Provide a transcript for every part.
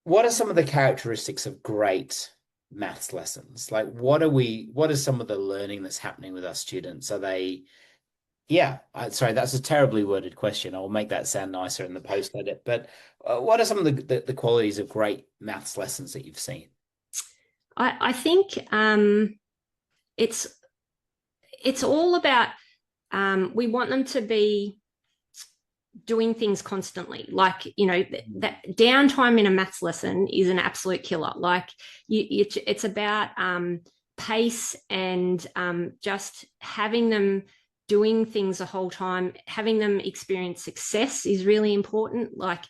what are some of the characteristics of great maths lessons? Like, what is some of the learning that's happening with our students? Are they, yeah, sorry, that's a terribly worded question. I'll make that sound nicer in the post edit. But what are some of the qualities of great maths lessons that you've seen? I think it's it's all about we want them to be doing things constantly. Like, that downtime in a maths lesson is an absolute killer. Like, it's about pace and just having them doing things the whole time. Having them experience success is really important. Like,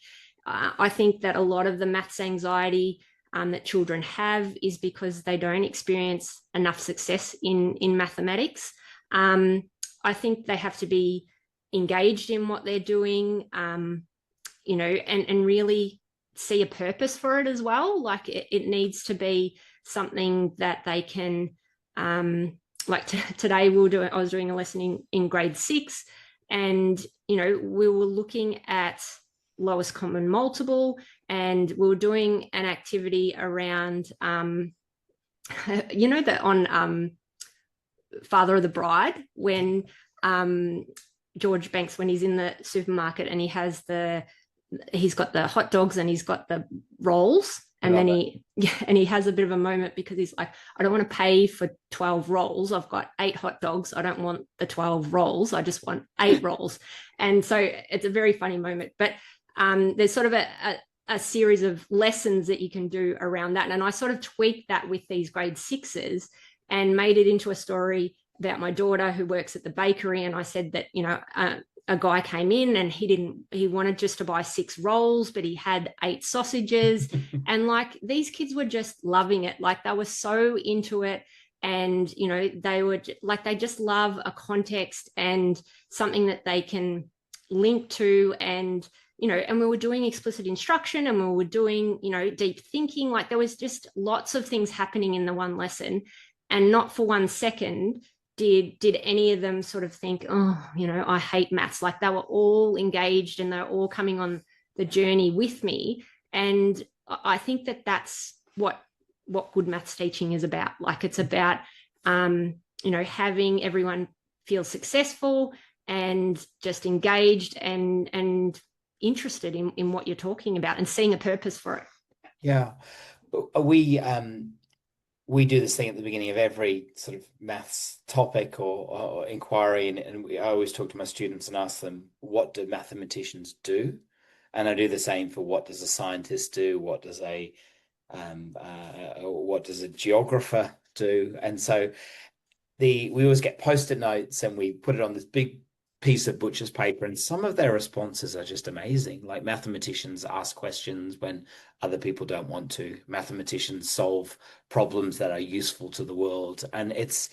I think that a lot of the maths anxiety that children have is because they don't experience enough success in mathematics. Um, I think they have to be engaged in what they're doing, and really see a purpose for it as well. Like, it needs to be something that they can, like today I was doing a lesson in grade 6, and, we were looking at lowest common multiple, and we were doing an activity around, that on Father of the Bride, when George Banks, when he's in the supermarket and he's got the hot dogs and he's got the rolls, I and then love it. he has a bit of a moment because he's like, I don't want to pay for 12 rolls. I've got 8 hot dogs. I don't want the 12 rolls. I just want 8 rolls. And so it's a very funny moment. But there's sort of a series of lessons that you can do around that. And I sort of tweaked that with these grade 6s and made it into a story about my daughter who works at the bakery. And I said that, a guy came in and he wanted just to buy 6 rolls, but he had 8 sausages. And like, these kids were just loving it. Like, they were so into it. And, they were like, they just love a context and something that they can link to. And, and we were doing explicit instruction, and we were doing, deep thinking. Like, there was just lots of things happening in the one lesson. And not for one second did any of them sort of think, oh, I hate maths. Like, they were all engaged and they're all coming on the journey with me. And I think that that's what good maths teaching is about. Like, it's about having everyone feel successful and just engaged and interested in what you're talking about and seeing a purpose for it. Yeah. We do this thing at the beginning of every sort of maths topic or inquiry, and I always talk to my students and ask them, what do mathematicians do? And I do the same for what does a scientist do? What does a geographer do? And so we always get post-it notes and we put it on this big piece of butcher's paper, and some of their responses are just amazing. Like, mathematicians ask questions when other people don't want to. Mathematicians solve problems that are useful to the world, and it's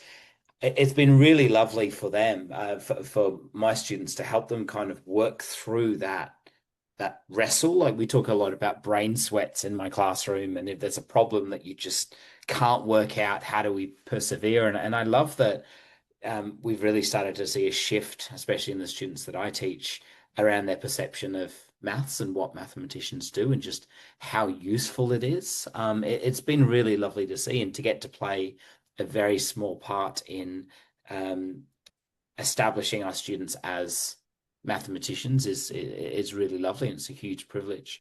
been really lovely for them, for my students, to help them kind of work through that wrestle. Like, we talk a lot about brain sweats in my classroom, and if there's a problem that you just can't work out, how do we persevere? And I love that we've really started to see a shift, especially in the students that I teach, around their perception of maths and what mathematicians do and just how useful it is. It's been really lovely to see and to get to play a very small part in um, establishing our students as mathematicians is really lovely, and it's a huge privilege.